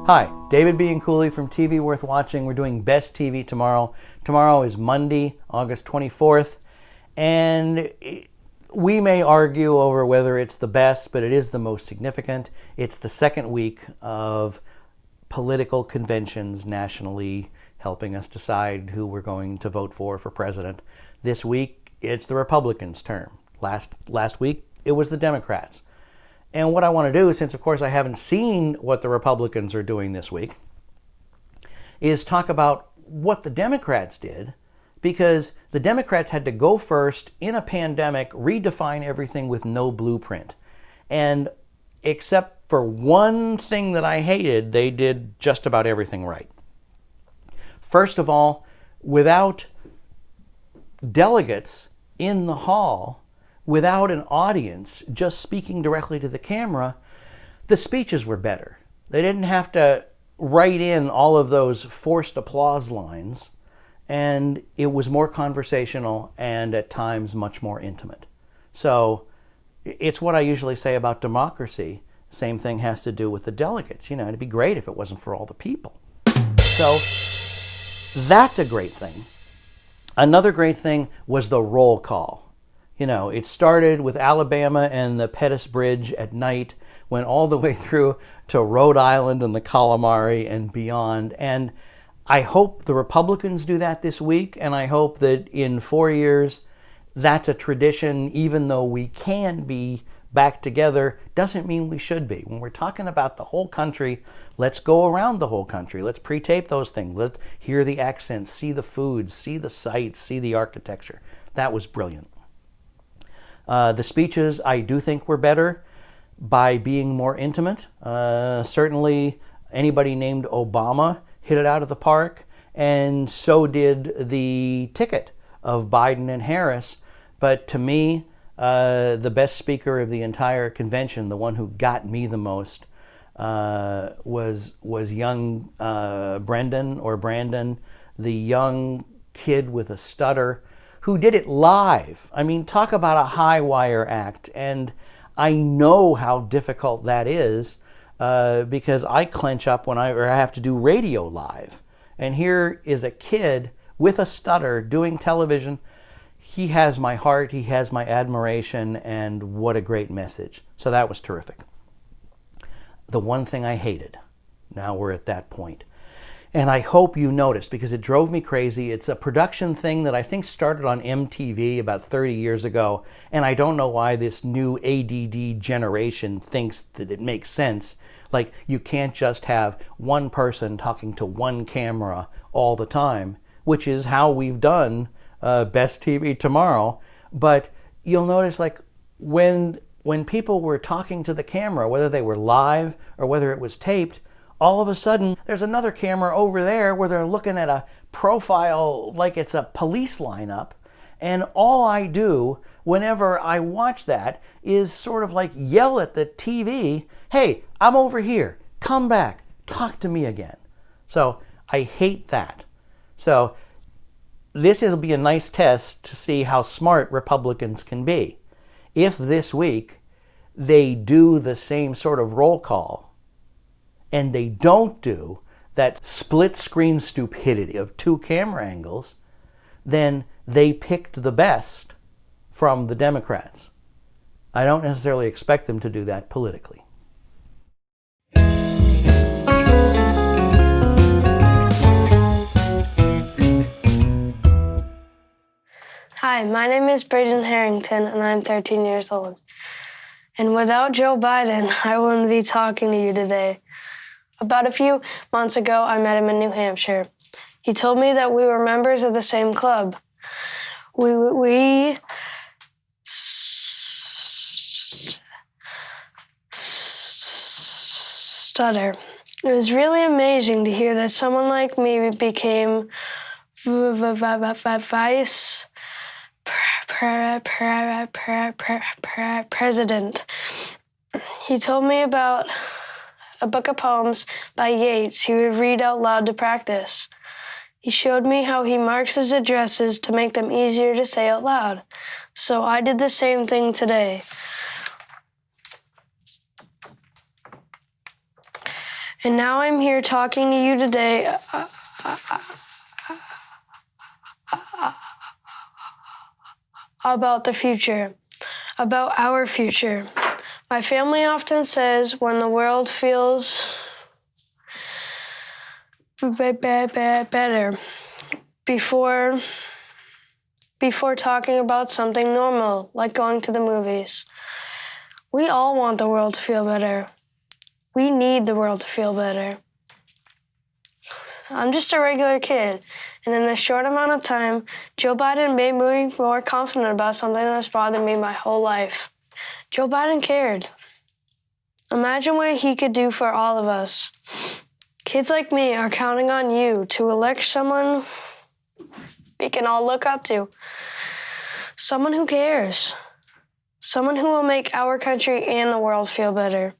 Hi, David B. and Cooley from TV Worth Watching. We're doing Best TV tomorrow. Tomorrow is Monday, August 24th, and we may argue over whether it's the best, but it is the most significant. It's the second week of political conventions nationally helping us decide who we're going to vote for president. This week, it's the Republicans' term. Last week, it was the Democrats. And what I want to do, since of course I haven't seen what the Republicans are doing this week, is talk about what the Democrats did, because the Democrats had to go first in a pandemic, redefine everything with no blueprint. And except for one thing that I hated, they did just about everything right. First of all, without delegates in the hall, without an audience just speaking directly to the camera, the speeches were better. They didn't have to write in all of those forced applause lines, and it was more conversational and at times much more intimate. So it's what I usually say about democracy. Same thing has to do with the delegates. It'd be great if it wasn't for all the people. So that's a great thing. Another great thing was the roll call. It started with Alabama and the Pettus Bridge at night, went all the way through to Rhode Island and the Calamari and beyond. And I hope the Republicans do that this week, and I hope that in 4 years, that's a tradition. Even though we can be back together, doesn't mean we should be. When we're talking about the whole country, let's go around the whole country. Let's pre-tape those things. Let's hear the accents, see the foods, see the sights, see the architecture. That was brilliant. The speeches, I do think, were better by being more intimate. Certainly, anybody named Obama hit it out of the park, and so did the ticket of Biden and Harris. But to me, the best speaker of the entire convention, the one who got me the most, was young Brandon, the young kid with a stutter, who did it live. I mean, talk about a high wire act. And I know how difficult that is because I clench up when I have to do radio live. And here is a kid with a stutter doing television. He has my heart, he has my admiration, and what a great message. So that was terrific. The one thing I hated, now we're at that point, and I hope you noticed because it drove me crazy. It's a production thing that I think started on MTV about 30 years ago, and I don't know why this new ADD generation thinks that it makes sense. Like, you can't just have one person talking to one camera all the time, which is how we've done Best TV tomorrow. But you'll notice, like, when people were talking to the camera, whether they were live or whether it was taped, all of a sudden, there's another camera over there where they're looking at a profile like it's a police lineup. And all I do whenever I watch that is sort of like yell at the TV, hey, I'm over here. Come back. Talk to me again. So I hate that. So this will be a nice test to see how smart Republicans can be. If this week they do the same sort of roll call, and they don't do that split screen stupidity of two camera angles, then they picked the best from the Democrats. I don't necessarily expect them to do that politically. Hi, my name is Braden Harrington, and I'm 13 years old. And without Joe Biden, I wouldn't be talking to you today. About a few months ago, I met him in New Hampshire. He told me that we were members of the same club. We stutter. It was really amazing to hear that someone like me became vice president. He told me about a book of poems by Yeats he would read out loud to practice. He showed me how he marks his addresses to make them easier to say out loud. So I did the same thing today. And now I'm here talking to you today about the future, about our future. My family often says when the world feels better before talking about something normal, like going to the movies. We all want the world to feel better. We need the world to feel better. I'm just a regular kid, and in a short amount of time, Joe Biden made me more confident about something that's bothered me my whole life. Joe Biden cared. Imagine what he could do for all of us. Kids like me are counting on you to elect someone we can all look up to. Someone who cares. Someone who will make our country and the world feel better.